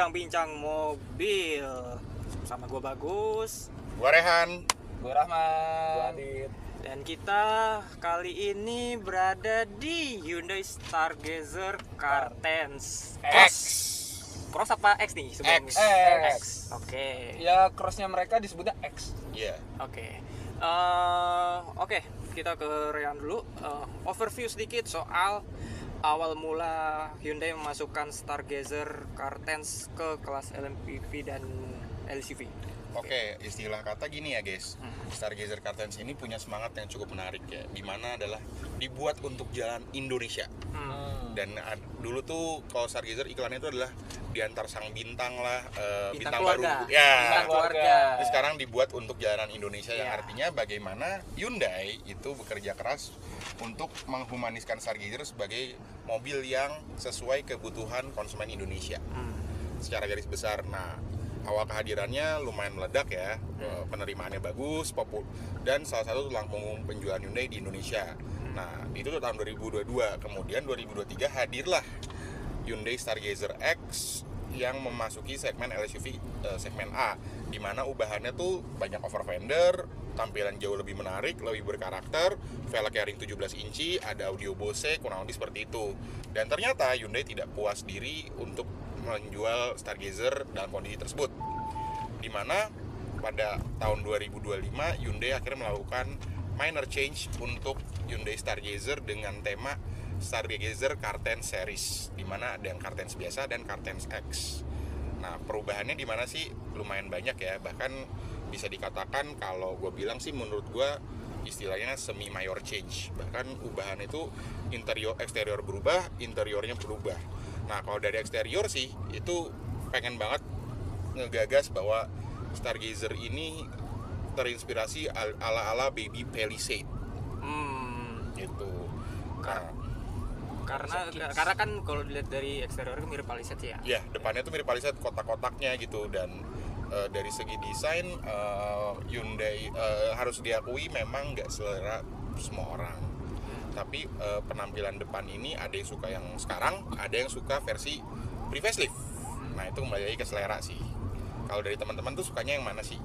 bincang-bincang mobil. Sama gue Bagus, Gua Rehan. Gue Rahman. Gua Adit. dan kita kali ini berada di Hyundai Stargazer Cartens X. Cross apa X nih sebelumnya? X. Oke. Ya crossnya mereka disebutnya X. Iya. Oke. Oke, kita ke Rehan dulu. Overview sedikit soal awal mula Hyundai memasukkan Stargazer Cartens ke kelas LMPV dan LCV. Oke, istilah kata gini ya guys. Stargazer Cartens ini punya semangat yang cukup menarik ya, dimana adalah dibuat untuk jalan Indonesia. Dan dulu tuh kalau Stargazer iklannya itu adalah diantar sang bintang lah, bintang keluarga. baru. Ya. Bintang keluarga. Terus sekarang dibuat untuk jalanan Indonesia yang Ya. artinya bagaimana Hyundai itu bekerja keras untuk menghumaniskan Stargazer sebagai mobil yang sesuai kebutuhan konsumen Indonesia. Secara garis besar. Nah, awal kehadirannya lumayan meledak ya, penerimaannya bagus, dan salah satu tulang punggung penjualan Hyundai di Indonesia. Nah, itu tuh tahun 2022. Kemudian 2023 hadirlah Hyundai Stargazer X yang memasuki segmen LSUV segmen A, di mana ubahannya tuh banyak over fender, tampilan jauh lebih menarik, lebih berkarakter, velg ring 17 inci, ada audio Bose, kurang lebih seperti itu. Dan ternyata Hyundai tidak puas diri untuk menjual Stargazer dalam kondisi tersebut, di mana pada tahun 2025 Hyundai akhirnya melakukan minor change untuk Hyundai Stargazer dengan tema Stargazer Cartens Series, di mana ada yang Cartens biasa dan Cartens X. Nah, perubahannya di mana sih? Lumayan banyak ya, bahkan bisa dikatakan kalau gue bilang sih menurut gue istilahnya semi major change. Bahkan ubahan itu interior eksterior berubah, interiornya berubah. Nah, kalau dari eksterior sih itu pengen banget ngegagas bahwa Stargazer ini terinspirasi ala-ala baby Palisade gitu. Nah, Karena kan kalau dilihat dari eksterior itu mirip Palisade ya. ya, depannya tuh mirip Palisade, kotak-kotaknya gitu. Dan dari segi desain Hyundai harus diakui memang nggak selera semua orang. Tapi penampilan depan ini ada yang suka yang sekarang, ada yang suka versi pre-facelift. Nah, itu kembali lagi ke selera sih. Kalau dari teman-teman tuh sukanya yang mana sih?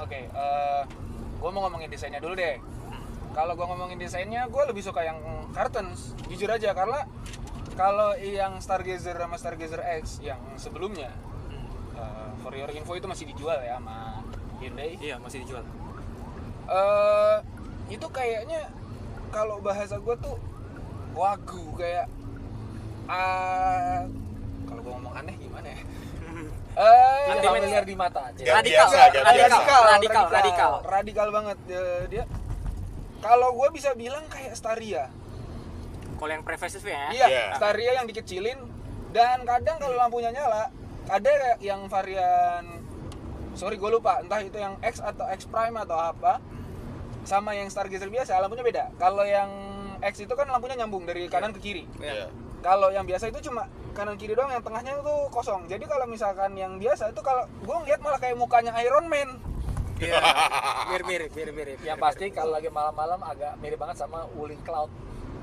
Oke, gue mau ngomongin desainnya dulu deh. Kalau gue ngomongin desainnya, gue lebih suka yang Cartens, jujur aja. Karena kalau yang Stargazer sama Stargazer X yang sebelumnya, for your info itu masih dijual ya sama Hyundai. Iya, masih dijual. Itu kayaknya kalau bahasa gue tuh wagu kayak kalau gue ngomong aneh gimana ya? Familiar di mata aja. Gak biasa. Radikal banget dia. Kalau gue bisa bilang kayak Staria. Kalau yang pre-facelift ya. Iya, Yeah. Staria yang dikecilin, dan kadang kalau lampunya nyala ada yang varian, sorry gue lupa, entah itu yang X atau X Prime atau apa, sama yang Stargazer biasa lampunya beda. Kalau yang X itu kan lampunya nyambung dari kanan ke kiri. Iya. Kalau yang biasa itu cuma kanan kiri doang, yang tengahnya itu kosong. Jadi kalau misalkan yang biasa itu, kalau gue ngeliat malah kayak mukanya Iron Man. Iya. Mirip. Yang pasti kalau lagi malam-malam agak mirip banget sama Wuling Cloud.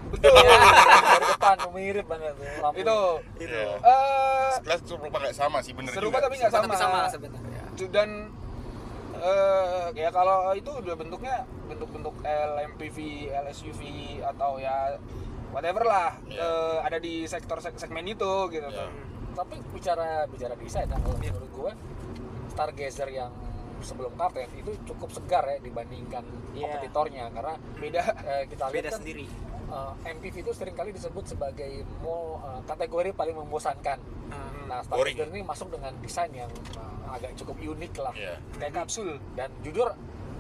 Betul. Dari depan mirip banget lampu. Itu. Iya. Sekelas serupa nggak sama sih, bener Serupa juga. tapi nggak sama. sebenarnya. Dan ya kalau itu udah bentuk LMPV, LSUV atau ya whatever lah, ada di segmen itu gitu. Yeah. Tapi bicara desain, kalau menurut gue Stargazer yang sebelum Cartens itu cukup segar ya dibandingkan kompetitornya, karena Beda. kita lihat Beda kan sendiri. MPV itu seringkali disebut sebagai kategori paling membosankan. Nah, Stargazer ini masuk dengan desain yang agak cukup unik lah, Iya. Kayak kapsul. dan jujur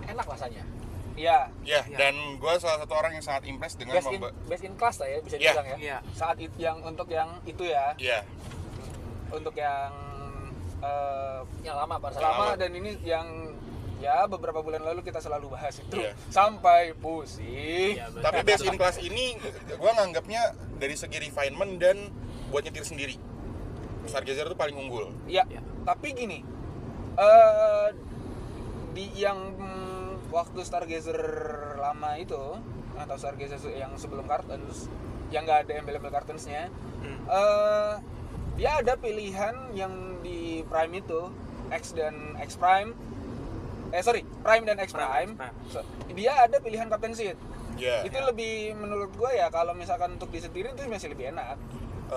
enak rasanya. Iya. Ya, dan gue salah satu orang yang sangat impress dengan Best in class lah ya bisa Iya. dibilang ya. Iya. Saat yang untuk yang itu ya, Iya, untuk yang Yang lama pada saat lama, Lama. dan ini yang ya beberapa bulan lalu kita selalu bahas itu. Iya. Sampai pusing. Iya, betul. tapi best in class ini gue nganggapnya dari segi refinement dan buat nyetir sendiri, Stargazer itu paling unggul. Iya. Iya. Tapi gini, di yang waktu Stargazer lama itu atau Stargazer yang sebelum Cartens, yang nggak ada embel-embel Cartensnya, dia ada pilihan yang di Prime itu X dan X Prime. Prime dan X Prime. Dia ada pilihan captain seat. Ya. Itu lebih menurut gue ya kalau misalkan untuk disetirin itu masih lebih enak.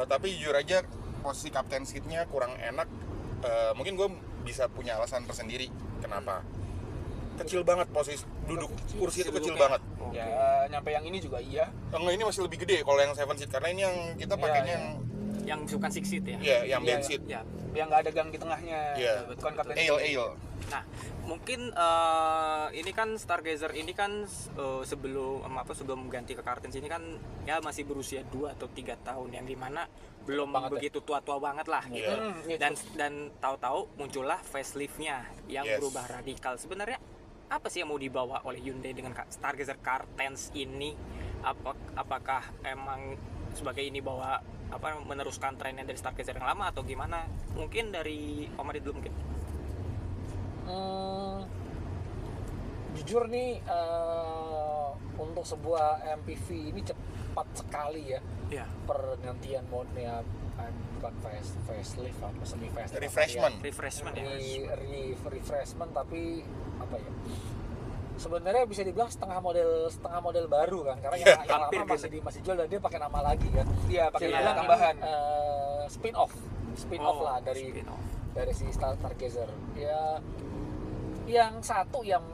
Tapi jujur aja posisi captain seat-nya kurang enak. Mungkin gue bisa punya alasan tersendiri kenapa. Kecil banget posisi duduk kursi itu kecil banget. Ya nyampe yang ini juga iya. Enggak, ini masih lebih gede kalau yang 7 seat karena ini yang kita pakainya yang bukan 6 seat ya. Iya, yang bed Iya, seat. Ya. Yang nggak ada gang di tengahnya. Iya. Bukan captain Ale. Nah, mungkin ini kan Stargazer ini kan sebelum ganti ke Cartens ini kan ya masih berusia 2 atau 3 tahun yang dimana belum begitu tua-tua banget lah gitu. Dan tahu-tahu muncullah facelift-nya yang berubah radikal. Sebenarnya apa sih yang mau dibawa oleh Hyundai dengan Stargazer Cartens ini? Apakah emang sebagai ini bawa meneruskan trennya dari Stargazer yang lama atau gimana? Mungkin dari Om Adit dulu mungkin. Jujur nih untuk sebuah MPV ini cepat sekali ya. Iya. Pergantian mode-nya bukan facelift apa semi facelift. Refreshment ya. Refreshment tapi apa ya? Sebenarnya bisa dibilang setengah model baru kan karena yang lama masih jual dan dia pakai nama lagi kan. Iya, pakai Jadi nama tambahan. Spin off lah dari si Stargazer. Ya yang satu yang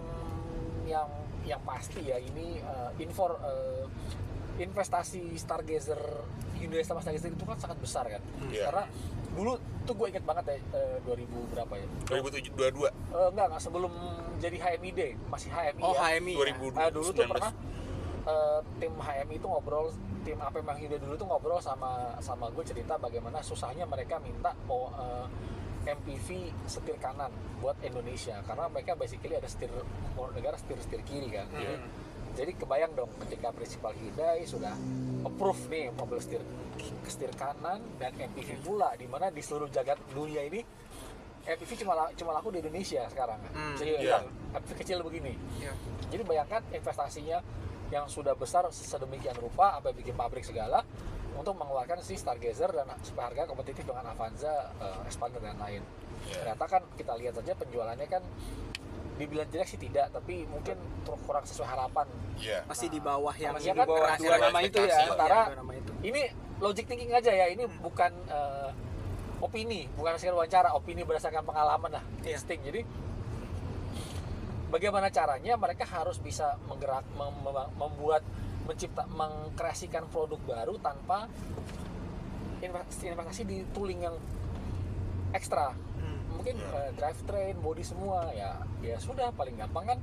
pasti ya ini investasi Stargazer Hyundai sama Stargazer itu kan sangat besar kan. Karena dulu tuh gue inget banget ya 2000 berapa ya? 2022. Enggak sebelum jadi HMID, masih HMI ya. HMI. 2019. Dulu tuh pernah tim HMI itu ngobrol, tim APM Hyundai dulu tuh ngobrol sama gue cerita bagaimana susahnya mereka minta mau MPV setir kanan buat Indonesia karena mereka basically ada negara setir kiri kan. Jadi kebayang dong ketika prinsipal Hyundai sudah approve nih mobil setir kanan dan MPV pula di mana di seluruh jagat dunia ini MPV cuma laku di Indonesia sekarang. Jadi MPV kecil begini. Jadi bayangkan investasinya yang sudah besar sedemikian rupa apa bikin pabrik segala untuk mengeluarkan si Stargazer dan supaya harga kompetitif dengan Avanza, Expander dan lain. Ternyata kan kita lihat saja penjualannya kan dibilang jelek sih tidak, tapi mungkin kurang sesuai harapan. Masih di bawah yang Masih di bawah dua nama itu ya. Sementara ini logic thinking aja ya, ini bukan opini, bukan sekedar wawancara, opini berdasarkan pengalaman lah, insting. Jadi bagaimana caranya mereka harus bisa mengkreasikan produk baru tanpa investasi di tooling yang ekstra. Mungkin drivetrain, body semua ya sudah paling gampang kan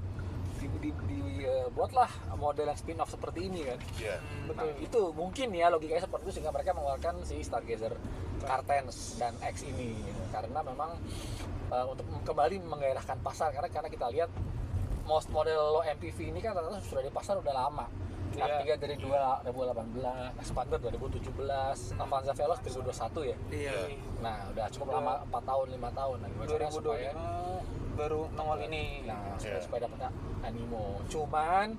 dibuatlah model yang spin off seperti ini kan. Betul. Itu mungkin ya logikanya seperti itu sehingga mereka mengeluarkan si Stargazer Cartens dan X ini gitu. Karena memang untuk kembali menggairahkan pasar karena kita lihat most model low MPV ini kan ternyata sudah di pasar udah lama. R3 dari 2018, Expander 2017, Avanza Veloz 2021 ya. Nah, udah cukup lama 4 tahun, 5 tahun. Nah, 2025 baru nongol ini. Nah, supaya dapat animo. Cuman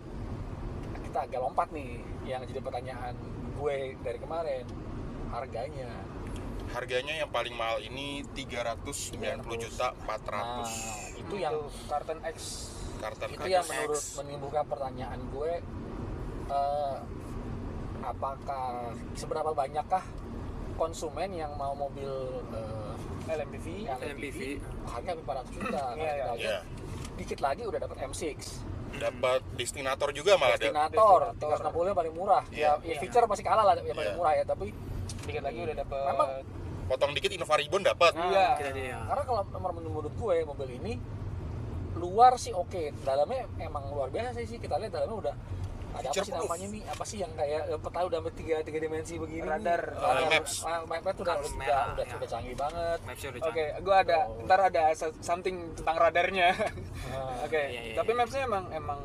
kita agak lompat nih yang jadi pertanyaan gue dari kemarin. Harganya yang paling mahal ini 390 juta 400. Nah, itu yang Carten X. Itu yang menimbulkan pertanyaan gue, apakah seberapa banyakkah konsumen yang mau mobil LMPV harga 400 juta. Dikit lagi udah dapat M6, dapat Destinator juga malah. Destinator 360 nya paling murah. Ya feature masih kalah lah yang paling murah ya, tapi dikit lagi udah dapat. Memang potong dikit Innova Ribbon dapat. Karena kalau menurut gue mobil ini luar sih oke, dalamnya emang luar biasa sih. Kita lihat dalamnya udah ada apa sih namanya nih, apa sih yang kayak peta udah tiga dimensi begini, radar maps udah canggih banget. Oke, gua ada ntar ada something tentang radarnya. Tapi mapsnya emang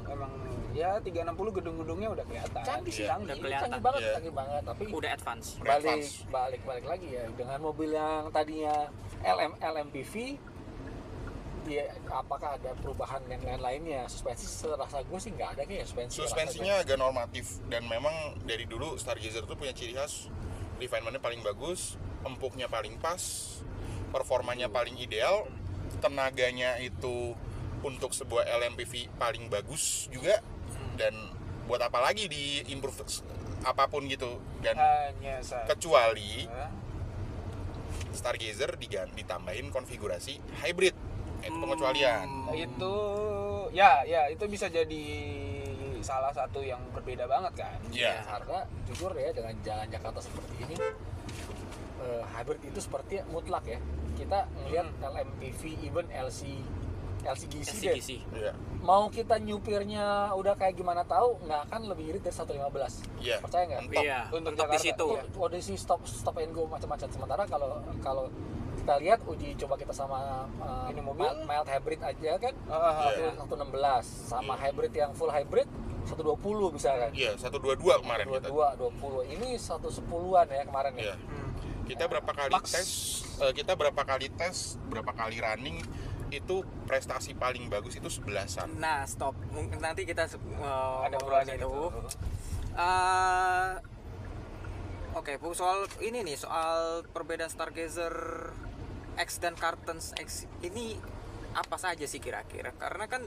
ya 360 gedung-gedungnya udah kelihatan. Canggih sih, udah kelihatan. Canggih banget, tapi udah advance. Balik lagi ya dengan mobil yang tadinya LMPV. Ya, apakah ada perubahan yang lainnya? Suspensi serasa gue sih nggak ada kayak suspensinya agak normatif dan memang dari dulu Stargazer tuh punya ciri khas refinement-nya paling bagus, empuknya paling pas, performanya paling ideal, tenaganya itu untuk sebuah LMPV paling bagus juga, dan buat apa lagi di improve apapun gitu. Dan Hanya saja kecuali Stargazer ditambahin konfigurasi hybrid, itu pengecualian. itu ya itu bisa jadi salah satu yang berbeda banget kan. Iya. Karena jujur ya, dengan jalan Jakarta seperti ini, hybrid itu seperti mutlak ya. Kita ngelihat LMPV, even LCGC deh. LCGC. Iya. Mau kita nyupirnya udah kayak gimana tahu, nggak akan lebih irit dari 115. Iya. Percaya nggak? Mentok. Iya, Untuk untuk di Jakarta, situ. iya. Kondisi stop and go macam-macam. Sementara kalau kita lihat uji coba kita sama Ini mobil? mild hybrid aja kan, Iya. 116 sama Iya. hybrid yang full hybrid 120 misalkan. Iya, 122 kemarin kita. 20. Ini 110-an ya kemarin ya. Iya. Kita berapa kali Max. tes, berapa kali running, itu prestasi paling bagus itu 11-an. Nah, stop. Mungkin nanti kita Ada ngobrolin perubahan itu. Oke, Bu, soal ini nih, soal perbedaan Stargazer X dan Cartens X ini apa saja sih kira-kira? Karena kan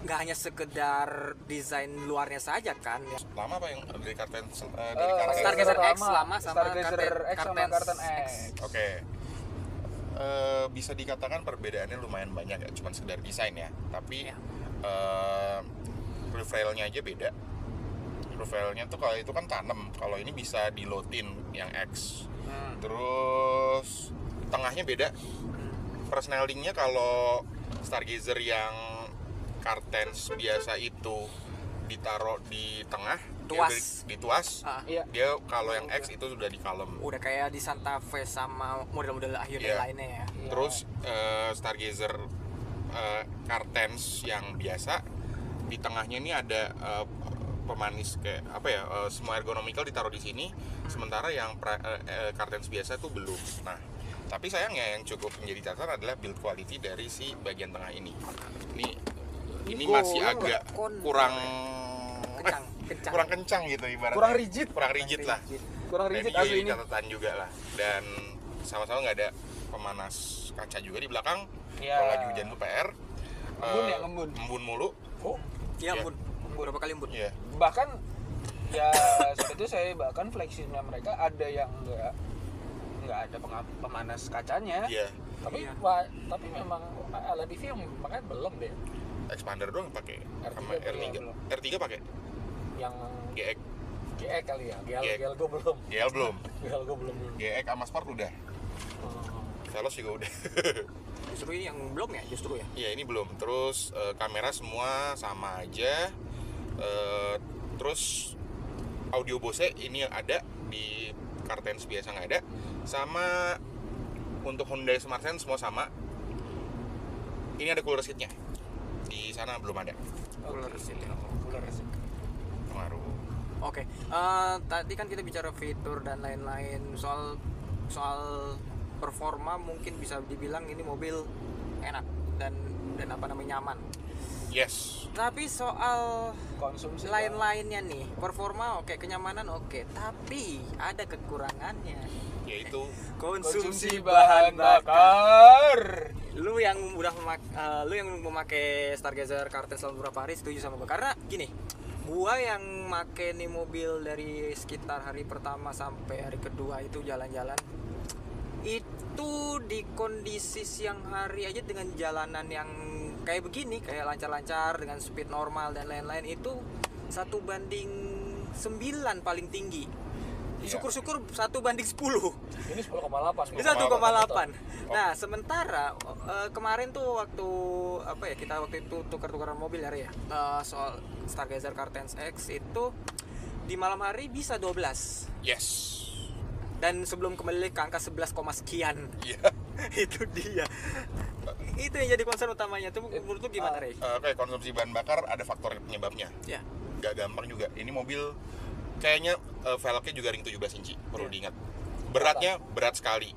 nggak hanya sekedar desain luarnya saja kan. Lama apa yang dari Carten Stargazer X lama. lama sama Stargazer X sama Carten X. Oke. Bisa dikatakan perbedaannya lumayan banyak ya, cuma sekedar desain ya. Tapi Iya. roof railnya aja beda. Roof railnya tuh kalau itu kan tanam, kalau ini bisa dilotin yang X. Terus tengahnya beda. Persneldingnya kalau Stargazer yang Cartens biasa itu ditaruh di tengah, Tuas. di tuas. Ah, Iya. Dia kalau yang X itu sudah di kalem. udah kayak di Santa Fe sama model-model Hyundai Iya. lainnya ya. Terus Stargazer Cartens yang biasa di tengahnya ini ada pemanis kayak apa ya, semua ergonomikal ditaruh di sini, sementara yang Cartens biasa tuh belum. Nah, tapi sayangnya yang cukup menjadi catatan adalah build quality dari si bagian tengah ini. Ini masih Goyang agak nggak? Kon- kurang Kencang. kurang kencang gitu ibaratnya. Kurang rigid. Kurang rigid lah. Kurang Dan rigid ini asli jadi ini. catatan juga lah. Dan sama-sama nggak ada pemanas kaca juga di belakang. Iya. Kalau lagi hujan tuh PR. Embun ya, embun. Embun mulu. Oh, Iya, Iya. Bun. Berapa kali Bun? Iya. bahkan ya sebetulnya saya bahkan fleksinya mereka ada yang nggak ada pemanas kacanya. Iya. Tapi Iya. tapi memang LMPV yang makanya belum deh. Expander doang pakai R3 sama belum, R3. belum. R3 pakai. Yang GX. GX kali ya. GX. GL gue belum. GL belum. GL gue belum. GX sama Sport udah. Veloz juga udah. Justru ini yang belum ya, justru ya. Iya, ini belum. Terus kamera semua sama aja. Terus audio Bose ini yang ada di Cartens biasa nggak ada. Sama untuk Hyundai SmartSense semua sama. Ini ada cooler seat-nya. Di sana belum ada. Cooler seat ya. Pengaruh. Oke, tadi kan kita bicara fitur dan lain-lain, soal performa mungkin bisa dibilang ini mobil enak dan apa namanya nyaman. Yes. Tapi soal Konsumsi lain-lainnya nih, performa oke, kenyamanan oke, tapi ada kekurangannya. Yaitu konsumsi bahan bakar. Lu yang memakai Stargazer Cartens selama beberapa hari setuju sama gua, karena gini, gua yang make nih mobil dari sekitar hari pertama sampai hari kedua itu jalan-jalan, itu di kondisi siang hari aja dengan jalanan yang kayak begini, kayak lancar-lancar dengan speed normal dan lain-lain, itu 1:9 paling tinggi. Iya. Syukur-syukur 1:10. Ini 10,8. Ini 1,8. Nah, sementara kemarin tuh waktu kita waktu itu tukar-tukaran mobil ya. Soal Stargazer Cartens X itu di malam hari bisa 12. yes. Dan sebelum kembali ke angka 11, sekian. Iya. Itu dia. Itu yang jadi concern utamanya. Tuh menurut lu gimana, Rey? Oke, konsumsi bahan bakar ada faktor penyebabnya. Ya. Gak gampang juga. Ini mobil kayaknya velgnya juga ring 17 inci, perlu diingat. Beratnya berat sekali.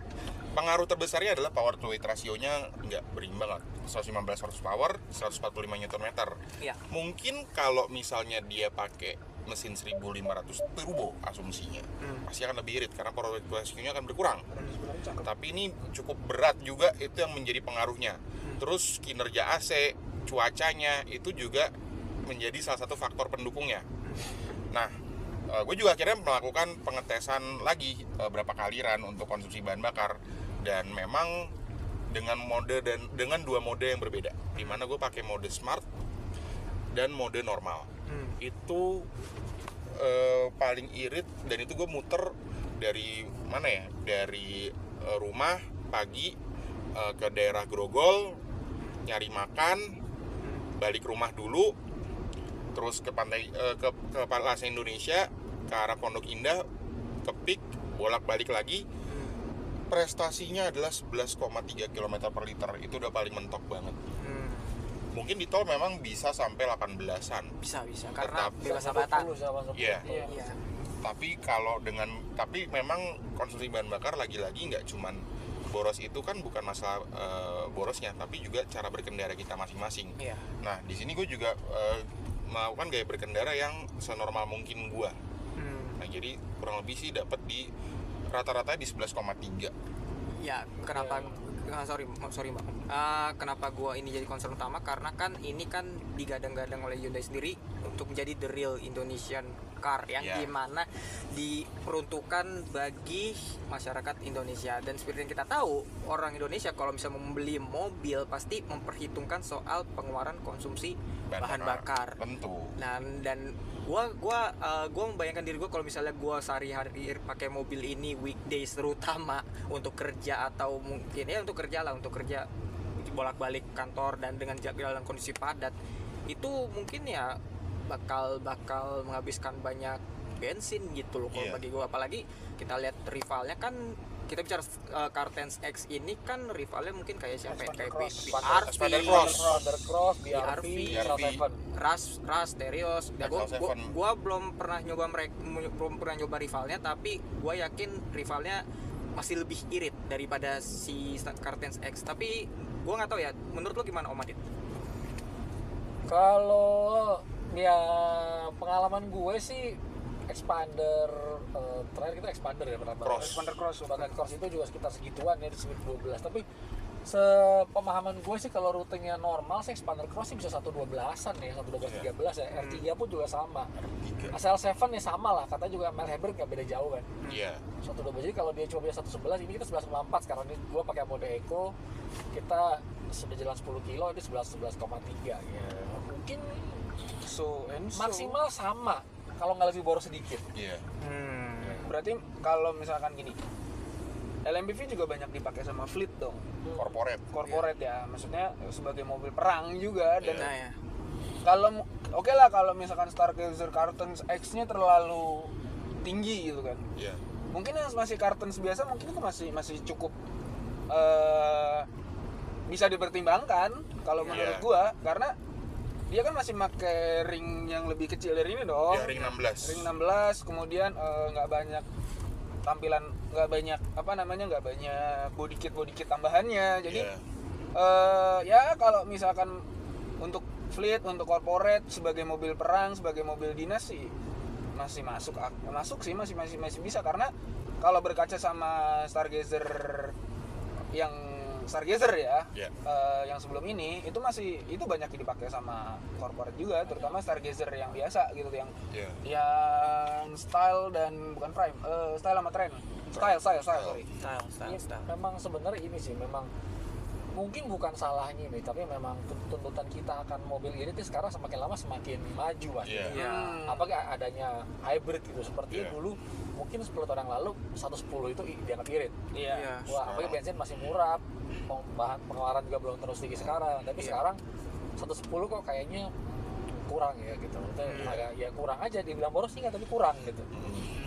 Pengaruh terbesarnya adalah power to weight rasionya nggak berimbang lah. 115 horsepower, 145 Nm. Iya. Mungkin kalau misalnya dia pakai mesin 1500 turbo asumsinya pasti akan lebih irit karena power ratio-nya akan berkurang. Tapi ini cukup berat juga, itu yang menjadi pengaruhnya. Terus kinerja AC, cuacanya itu juga menjadi salah satu faktor pendukungnya. Nah, gue juga akhirnya melakukan pengetesan lagi berapa kali run untuk konsumsi bahan bakar, dan memang dengan dua mode yang berbeda, dimana gue pakai mode smart dan mode normal. Itu paling irit, dan itu gue muter dari mana ya, dari rumah pagi ke daerah Grogol nyari makan, balik rumah dulu, terus ke pantai ke Plaza Indonesia, ke arah Pondok Indah, ke Pik, bolak-balik lagi. Prestasinya adalah 11,3 km per liter. Itu udah paling mentok banget. Mungkin di tol memang bisa sampai 18-an. Bisa karena Tetap. bebas hambatan. Iya. Iya. Tapi memang konsumsi bahan bakar lagi-lagi nggak cuman boros, itu kan bukan masalah borosnya, tapi juga cara berkendara kita masing-masing. Iya. Nah, di sini gue juga melakukan gaya berkendara yang senormal mungkin gue. Nah, jadi kurang lebih sih dapat di rata-rata di 11,3. Ya, kenapa sorry Mbak. Kenapa gua ini jadi concern utama, karena kan ini kan digadang-gadang oleh Hyundai sendiri untuk menjadi the real Indonesian car yang dimana diperuntukkan bagi masyarakat Indonesia. Dan seperti yang kita tahu, orang Indonesia kalau bisa membeli mobil pasti memperhitungkan soal pengeluaran konsumsi bahan bakar. Tentu. Nah, dan gua membayangkan diri gua kalau misalnya gua sehari-hari pakai mobil ini weekdays, terutama untuk kerja atau mungkin ya untuk kerja bolak-balik kantor dan dengan dalam kondisi padat, itu mungkin ya bakal menghabiskan banyak bensin gitu loh kalau bagi gua. Apalagi kita lihat rivalnya kan, kita bicara Cartens X ini kan rivalnya mungkin kayak siapa ya? Kayak Spider Cross, BRV, Ras, Terios. Nah, gua belum pernah nyoba rivalnya, tapi gua yakin rivalnya masih lebih irit daripada si Cartens X. Tapi gua nggak tahu ya, menurut lo gimana Om Adit? Kalau ya pengalaman gue sih Expander, terakhir kita Expander ya pernah Expander Cross itu juga sekitar segituan ya, di 12. Tapi sepemahaman gue sih kalau rutenya normal sih Expander Cross sih bisa 112-an ya, 112-13 ya. R3 pun juga sama. Asal 7 ya sama lah, katanya juga Mel Hybrid nggak beda jauh kan. Iya. 112, jadi kalau dia cuma bisa 111, ini kita 11,4 sekarang. Ini gue pakai mode Eco, kita sudah jalan 10 kilo, ini 11,3 ya. Mungkin maksimal sama, kalau nggak lebih boros sedikit. Iya. Berarti kalau misalkan gini, LMPV juga banyak dipakai sama fleet dong. Corporate ya, maksudnya sebagai mobil perang juga. Dan kalau oke lah kalau misalkan Stargazer Cartens X-nya terlalu tinggi gitu kan. Iya. Mungkin yang masih Cartens biasa mungkin itu masih cukup bisa dipertimbangkan kalau menurut gua, karena dia kan masih pakai ring yang lebih kecil dari ini dong. Ya, ring 16. Ring 16, kemudian nggak banyak tampilan, nggak banyak body kit tambahannya. Jadi ya kalau misalkan untuk fleet, untuk corporate, sebagai mobil perang, sebagai mobil dinas sih masih masuk sih, masih bisa. Karena kalau berkaca sama Stargazer yang sebelum ini, itu banyak dipakai sama corporate juga, terutama Stargazer yang biasa gitu, yang style dan bukan prime, style sama trend, style. Memang sebenarnya ini sih memang mungkin bukan salahnya nih, tapi memang tuntutan kita akan mobil irit sekarang semakin lama semakin maju pasti. Apalagi adanya hybrid gitu, seperti dulu mungkin 10 tahun yang lalu 110 itu dianggap irit. Wah, apalagi bensin masih murah, bahan pengeluaran juga belum terlalu tinggi sekarang. Tapi sekarang 110 kok kayaknya kurang ya gitu. Agak ya kurang aja, dibilang boros sih nggak, tapi kurang gitu.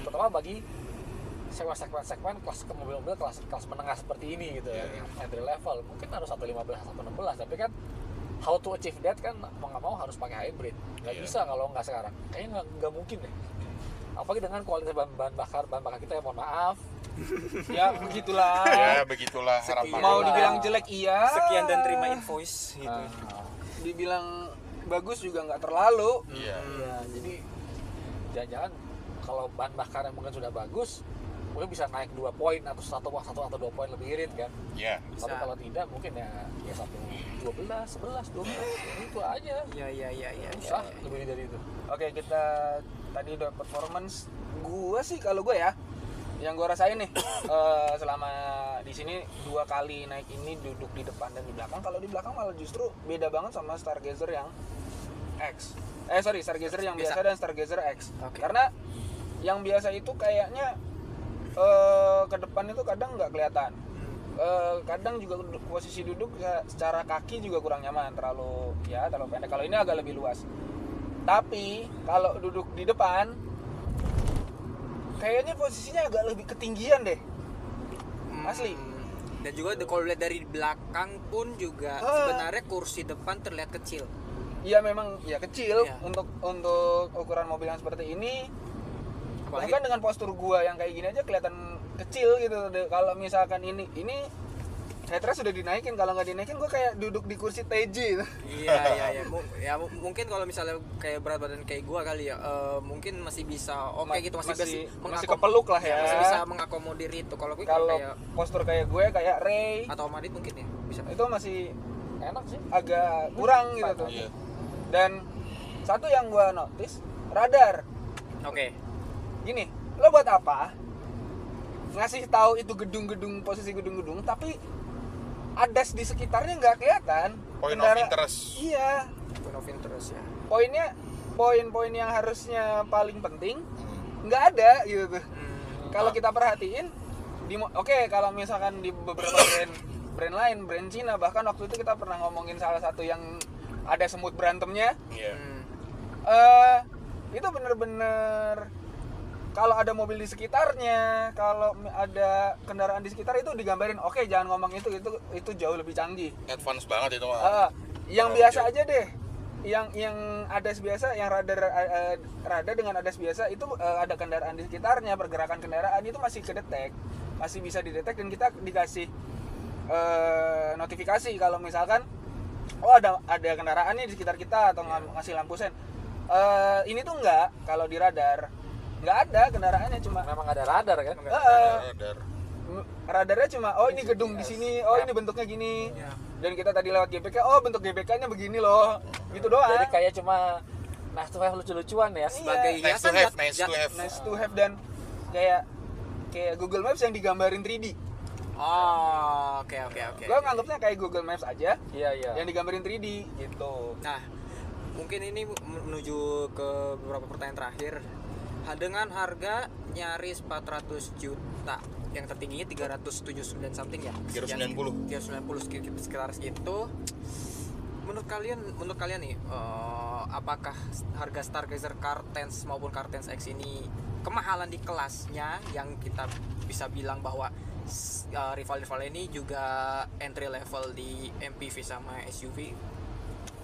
Terutama bagi segmen kelas mobil-mobil kelas menengah seperti ini gitu ya, yang entry level mungkin harus 115, 116, tapi kan how to achieve that kan mau nggak mau harus pakai hybrid. Nggak bisa kalau nggak sekarang, kayaknya nggak mungkin deh. Apalagi dengan kualitas bahan bakar kita ya, mohon maaf. Ya begitulah harapan. Mau dibilang jelek sekian dan terima invoice gitu. Dibilang bagus juga nggak terlalu. Jadi Jangan-jangan kalau bahan bakar yang mungkin sudah bagus, mungkin bisa naik 2 poin atau 1 atau 2 poin lebih irit kan. Iya. Tapi Bisa. kalau tidak mungkin ya 12, 11, 12 itu aja. Iya. Usah lebih dari itu. Oke, kita tadi udah performance. Gua sih kalau gue ya, yang gue rasain nih selama di sini 2 kali naik ini duduk di depan dan di belakang. Kalau di belakang malah justru beda banget sama Stargazer yang X. Stargazer yang biasa dan Stargazer X. Oke. Karena yang biasa itu kayaknya ke depan itu kadang nggak kelihatan. Kadang juga posisi duduk secara kaki juga kurang nyaman, terlalu pendek. Kalau ini agak lebih luas. Tapi kalau duduk di depan kayaknya posisinya agak lebih ketinggian deh. Asli. Dan juga kalau lihat dari belakang pun juga sebenarnya kursi depan terlihat kecil. Iya memang ya kecil Iya. untuk ukuran mobil yang seperti ini. Apalagi Bahkan dengan postur gua yang kayak gini aja kelihatan kecil gitu. Kalau misalkan ini headrest sudah dinaikin, kalau nggak dinaikin gua kayak duduk di kursi TJ. Iya. Mungkin kalau misalnya kayak berat badan kayak gua kali ya, mungkin masih bisa gitu, masih kepeluk lah ya. masih bisa mengakomodir itu. Kalau gue Kalau kayak postur kayak gue kayak Ray atau Madrid mungkin ya bisa. itu masih Enak sih. agak kurang gitu tuh. Iya. Dan satu yang gua notice, radar. Oke. Gini, lo buat apa ngasih tahu itu gedung-gedung, posisi gedung-gedung, tapi ADAS di sekitarnya nggak kelihatan. Point of interest. Iya, Point of interest ya. poin-poin yang harusnya paling penting nggak ada gitu tuh. Kalau kita perhatiin kalau misalkan di beberapa brand lain, brand Cina, bahkan waktu itu kita pernah ngomongin salah satu yang ada semut berantemnya. Iya. Itu bener-bener kalau ada mobil di sekitarnya, kalau ada kendaraan di sekitar itu digambarin. Oke, jangan ngomong itu jauh lebih canggih. Advance banget itu mah. Yang Oh, biasa jauh. aja deh, yang ADAS biasa, yang radar dengan ADAS biasa itu ada kendaraan di sekitarnya, pergerakan kendaraan itu masih kedetek, masih bisa didetek, dan kita dikasih notifikasi kalau misalkan ada kendaraan nih di sekitar kita, atau ngasih lampu sen. Ini tuh enggak, kalau di radar nggak ada kendaraannya, cuma Memang ada radar kan? Radar. radarnya cuma ini gedung di sini, ini bentuknya gini. Iya. Dan kita tadi lewat GBK, bentuk GBK-nya begini loh, gitu doang. Jadi kayak cuma nice to have lucu-lucuan ya. Sebagai Nice to hiasan have, buat- nice to have. Nice to have, dan kayak Google Maps yang digambarin 3D. Oh, oke. Gua nganggapnya kayak Google Maps aja Iya. yang digambarin 3D gitu. Nah, mungkin ini menuju ke beberapa pertanyaan terakhir. Dengan harga nyaris 400 juta, yang tertingginya 379 something ya. 390. 390 sekitar segitu. Menurut kalian nih, apakah harga Stargazer Car10 maupun Car10 X ini kemahalan di kelasnya, yang kita bisa bilang bahwa rival-rival ini juga entry level di MPV sama SUV?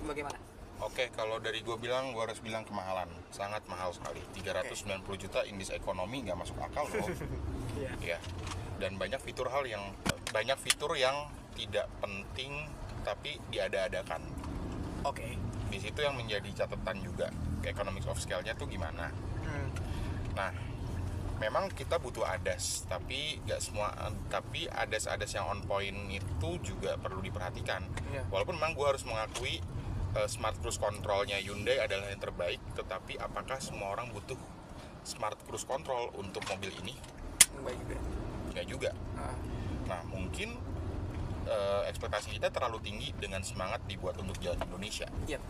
Bagaimana? Oke, kalau dari gue harus bilang kemahalan, sangat mahal sekali. 390 juta indis ekonomi nggak masuk akal loh. Ya. Dan banyak fitur yang tidak penting tapi diada-adakan. Oke. Di situ yang menjadi catatan juga, economics of scale-nya tuh gimana. Nah, memang kita butuh ADAS, tapi nggak semua. Tapi ADAS yang on point itu juga perlu diperhatikan. Iya. Walaupun memang gue harus mengakui Smart Cruise Control-nya Hyundai adalah yang terbaik, tetapi apakah semua orang butuh Smart Cruise Control untuk mobil ini? Baik juga. Nggak juga. Nah, mungkin ekspektasi kita terlalu tinggi dengan semangat dibuat untuk jalan Indonesia. Yep.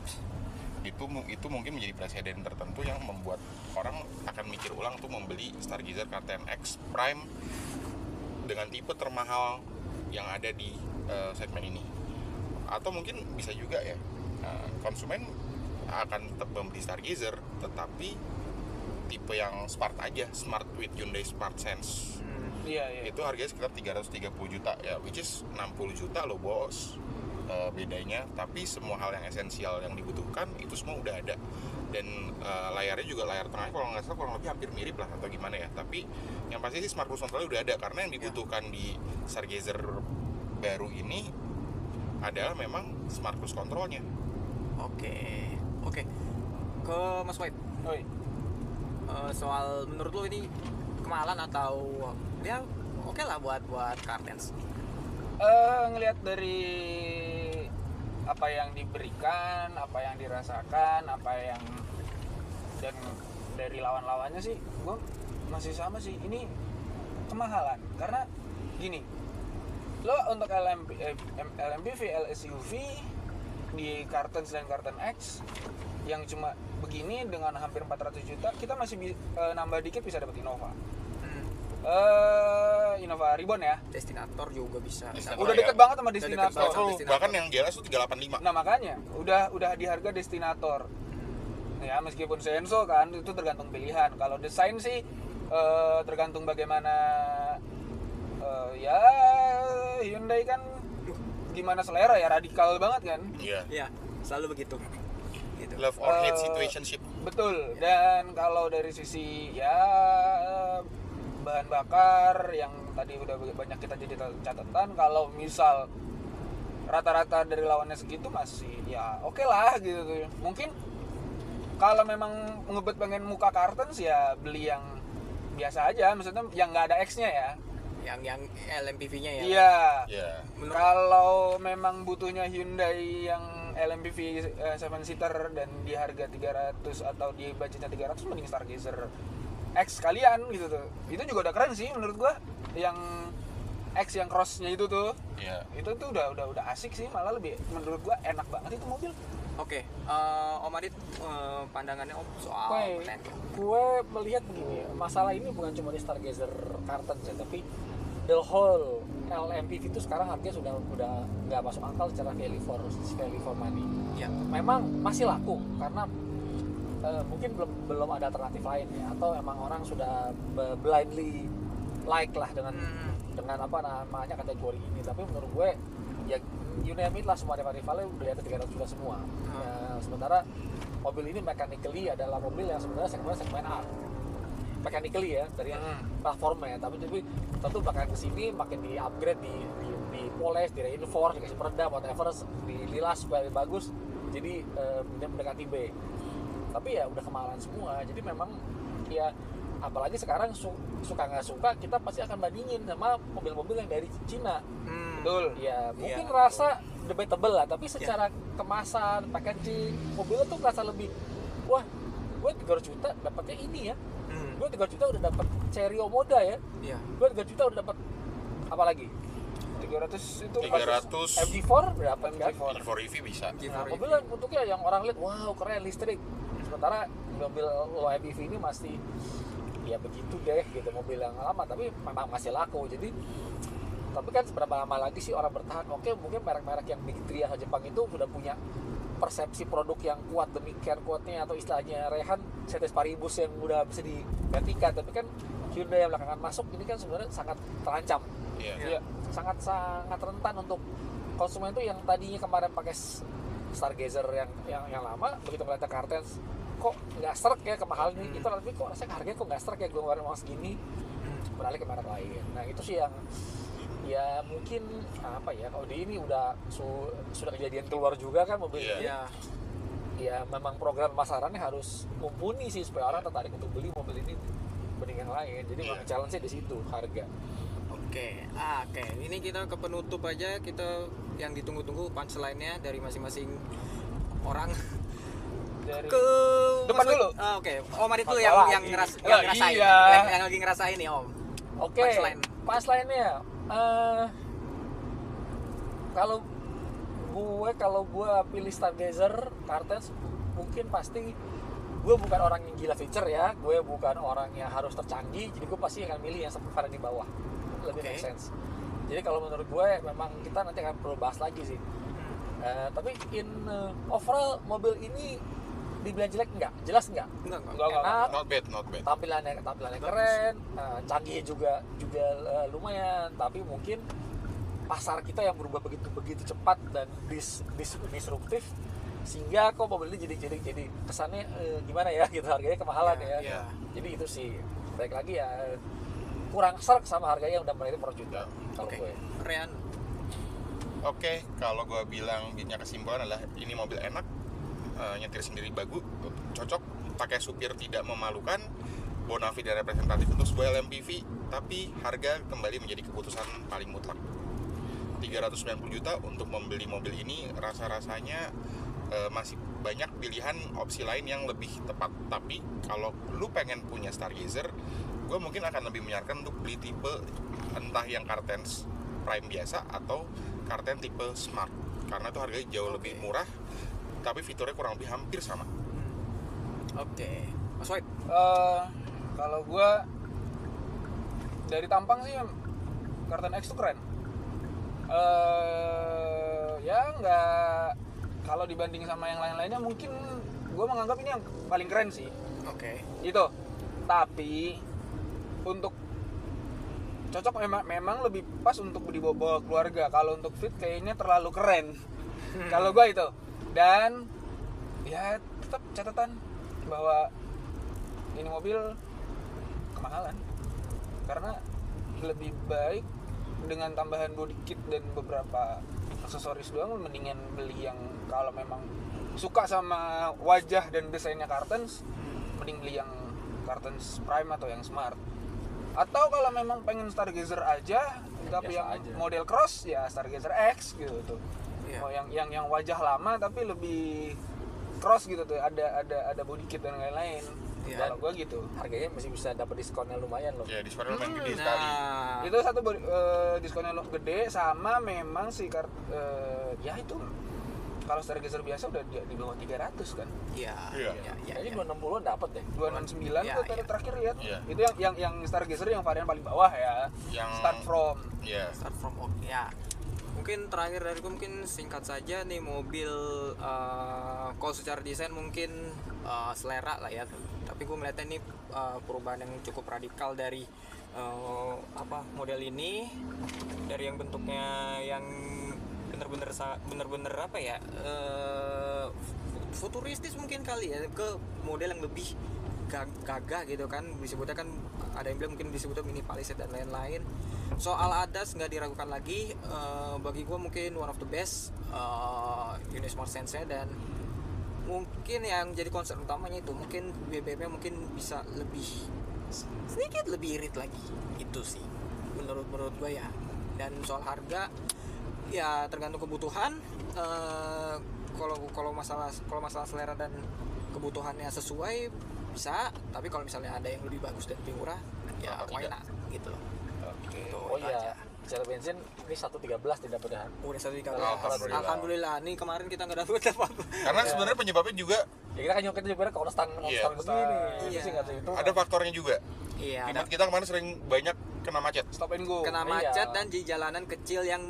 Itu mungkin menjadi presiden tertentu yang membuat orang akan mikir ulang tuh membeli Stargazer Car10X Prime dengan tipe termahal yang ada di segmen ini. Atau mungkin bisa juga ya, konsumen akan tetap membeli Stargazer, tetapi tipe yang smart aja, smart with Hyundai Smart Sense. Iya. Itu harganya sekitar 330 juta ya, which is 60 juta loh bos bedanya. Tapi semua hal yang esensial yang dibutuhkan itu semua udah ada, dan layarnya juga layar tengahnya kalau nggak salah kurang lebih hampir mirip lah atau gimana ya. Tapi yang pasti sih Smart Cruise Control udah ada, karena yang dibutuhkan di Stargazer baru ini adalah memang Smart Cruise Controlnya. Oke. Ke Mas White. Oi. soal menurut lu ini kemahalan atau ya oke lah buat Cartens? Ngelihat dari apa yang diberikan, apa yang dirasakan, dan dari lawan-lawannya sih, gue masih sama sih. Ini kemahalan karena gini, lo untuk LMPV, LSUV di Cartens dan Carten X yang cuma begini dengan hampir 400 juta, kita masih nambah dikit bisa dapat Innova. Innova Reborn ya. Destinator juga bisa. Udah deket banget sama deket Destinator. banget sama Destinator. Bahkan yang GLS itu 385. Nah makanya udah di harga Destinator. Ya meskipun Senso kan itu tergantung pilihan. Kalau desain sih tergantung bagaimana ya Hyundai kan gimana selera ya, radikal banget kan. Iya. Iya, selalu begitu. Gitu. Love or hate situationship. Betul. Dan kalau dari sisi ya bahan bakar yang tadi udah banyak kita jadi catatan, kalau misal rata-rata dari lawannya segitu masih ya oke lah gitu tuh. Mungkin kalau memang ngebet pengen muka Cartens ya beli yang biasa aja, maksudnya yang nggak ada X-nya ya. Yang LMPV-nya ya. Iya. Iya. Kalau memang butuhnya Hyundai yang LMPV 7 seater dan di harga 300 atau di budgetnya 300, mending Stargazer X kalian gitu tuh. Itu juga udah keren sih menurut gua. Yang X yang crossnya itu tuh. Iya. Itu tuh udah asik sih, malah lebih menurut gua enak banget itu mobil. Oke, Om Adit, pandangannya Om soal Oke, pertanyaan. gue melihat begini, masalah ini bukan cuma di Stargazer Cartens ya, tapi the whole LMPV itu sekarang harganya sudah nggak masuk akal secara value for money. Ya. Memang masih laku karena mungkin belum ada alternatif lain ya, atau emang orang sudah blindly like lah dengan apa namanya kategori ini. Tapi menurut gue ya you name it lah, semua rival-rivalnya udah di atas 300 juta semua. Ya, sementara mobil ini mechanically adalah mobil yang sebenarnya segmen A. Mechanically ya, dari platformnya, tapi tentu bakal kesini makin di upgrade, di polish, di reinforce, dikasih peredam, whatever, dililas supaya lebih bagus, jadi mendekati B. Tapi ya udah kemahalan semua, jadi memang ya apalagi sekarang suka nggak suka kita pasti akan bandingin sama mobil-mobil yang dari Cina. Betul. Ya mungkin Iya. rasa debatable lah, tapi secara kemasan, packaging, mobilnya tuh rasa lebih, wah gue 300 juta dapatnya ini ya, gue 300 juta udah dapat Cerio Moda ya, Iya. gue 300 juta udah dapat apa lagi, 300 itu 300 MG4 udah dapat kan. E4 EV bisa. Nah, mobil yang bentuknya yang orang lihat wow keren listrik, sementara mobil low MPV ini masih ya begitu deh gitu, mobil yang lama tapi memang masih laku. Jadi tapi kan seberapa lama lagi sih orang bertahan? Oke, mungkin merek-merek yang Big 3 asal Jepang itu sudah punya persepsi produk yang kuat demikian kuatnya, atau istilahnya Rehan Cetes Paribus yang udah bisa digantikan. Tapi kan Hyundai yang belakangan masuk ini kan sebenarnya sangat terancam. Iya. Ya, sangat rentan untuk konsumen itu yang tadinya kemarin pakai Stargazer yang lama, begitu ngeliat Cartens kok nggak serak ya kemahalan ini, itu tapi kok rasanya harganya kok nggak serak ya, gue ngeluarin uang segini, beralih ke merek lain. Nah itu sih yang ya mungkin apa ya, kalau di ini sudah kejadian keluar juga kan mobil ini. Iya. Ya memang program pemasarannya harus mumpuni sih supaya orang tertarik untuk beli mobil ini dibanding yang lain. Jadi memang challenge-nya di situ, harga. Oke, ini kita ke penutup aja, kita yang ditunggu-tunggu punchline-nya dari masing-masing orang. dari Ke depan dulu. Oke, Om Adit dulu Masalah yang lagi. ngerasain, Iya. yang lagi ngerasain nih Om. Oke, punchline-nya kalau gue pilih Stargazer Cartens, mungkin pasti gue bukan orang yang gila feature ya, gue bukan orang yang harus tercanggih, jadi gue pasti akan milih yang sepadan di bawah, lebih make sense. Jadi kalau menurut gue memang kita nanti akan perlu bahas lagi sih. Tapi overall mobil ini dibilang jelek enggak? Jelas enggak? Enggak. Enak, Not bad. tampilannya keren, canggih juga lumayan, tapi mungkin pasar kita yang berubah begitu cepat dan disruptif, sehingga kok mobil ini jadi kesannya gimana ya gitu, harganya kemahalan ya. Iya. Jadi itu sih, balik lagi ya kurang serk sama harganya yang udah mulai 4 juta kalau Oke. gue. Rian. Oke, kalau gue bilang punya kesimpulan adalah ini mobil enak, nyetir sendiri bagus, cocok, pakai supir tidak memalukan, bonafide dan representatif untuk sebuah LMPV, tapi harga kembali menjadi keputusan paling mutlak. 390 juta untuk membeli mobil ini rasa-rasanya masih banyak pilihan opsi lain yang lebih tepat. Tapi kalau lu pengen punya Stargazer, gue mungkin akan lebih menyarankan untuk beli tipe entah yang Cartens Prime biasa atau Carten tipe Smart, karena itu harganya jauh lebih murah tapi fiturnya kurang lebih hampir sama. Oke. Mas White. Kalau gue dari tampang sih Carten X tuh keren. Ya nggak, kalau dibanding sama yang lain-lainnya mungkin gue menganggap ini yang paling keren sih. Oke. Itu. Tapi untuk cocok memang lebih pas untuk dibawa keluarga. Kalau untuk fit kayaknya terlalu keren. Kalau gue itu. Dan ya tetap catatan bahwa ini mobil kemahalan. Karena lebih baik dengan tambahan body kit dan beberapa aksesoris doang, mendingan beli yang kalau memang suka sama wajah dan desainnya Cartens, mending beli yang Cartens Prime atau yang Smart. Atau kalau memang pengen Stargazer aja tapi Biasa yang aja. model cross, ya Stargazer X gitu tuh. Iya. Oh, yang wajah lama tapi lebih cross gitu tuh, ada body kit dan lain-lain. Iya. Kalau gua gitu. Harganya masih bisa dapat diskonnya lumayan loh. Ya diskonnya lumayan gede sekali. Nah, Itu satu diskonnya gede, sama memang si ya itu kalau Stargazer biasa udah di bawah 300 kan. iya. Iya. Kayaknya 260-an dapat deh. 269 Iya, tuh iya. terakhir lihat. Iya. Itu yang Stargazer yang varian paling bawah ya. Yang Start from. ya Start from ya. Mungkin terakhir dari gue, mungkin singkat saja nih, mobil kalau secara desain mungkin selera lah ya, tapi gue melihatnya ini perubahan yang cukup radikal dari model ini, dari yang bentuknya yang bener-bener apa ya, futuristis mungkin kali ya, ke model yang lebih gagah gitu kan, disebutnya kan ada yang bilang mungkin disebutnya mini Palisade dan lain-lain. Soal ADAS nggak diragukan lagi, bagi gue mungkin one of the best unit smart sense-nya, dan mungkin yang jadi concern utamanya itu mungkin BBM-nya mungkin bisa sedikit lebih irit lagi, itu sih menurut gue ya. Dan soal harga ya tergantung kebutuhan. Kalau masalah selera dan kebutuhannya sesuai bisa, tapi kalau misalnya ada yang lebih bagus dan lebih murah ya Kenapa why tidak? not gitu loh. Oke. Tuh, Oh itu iya, aja. secara bensin ini 113 tidak pada. Udah satu tiga. Alhamdulillah. Alhamdulillah. Nih kemarin kita nggak dapet apa-apa. karena sebenarnya penyebabnya juga Ya kita kan juga konstan Iya. begini. Iya. Itu sih nggak itu. ada faktornya juga. Iya. Timur kita kemarin sering banyak kena macet. Stop and go. Kena Iya. macet dan di jalanan kecil yang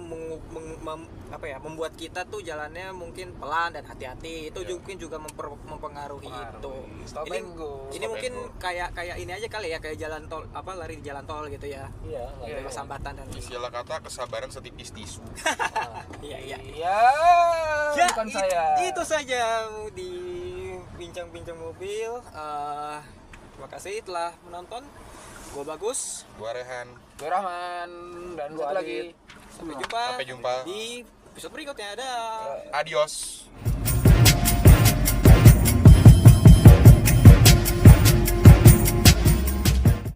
membuat kita tuh jalannya mungkin pelan dan hati-hati. Itu Iya. mungkin juga mempengaruhi itu. Stop Ini and go. ini Stop mungkin and go. kayak ini aja kali ya, kayak jalan tol, lari di jalan tol gitu ya. Iya, nggak Iya, ada. Bebas hambatan dan Istilah kata kesabaran setipis tisu. iya iya. Iya. Bukan saya. Itu saja di bincang-bincang mobil. Terima kasih telah menonton. Gua Bagus. Gua Rehan. Gue Rahman dan Gua satu lagi. Adit. Sampai jumpa. Sampai jumpa. Di episode berikutnya. Ada. Adios.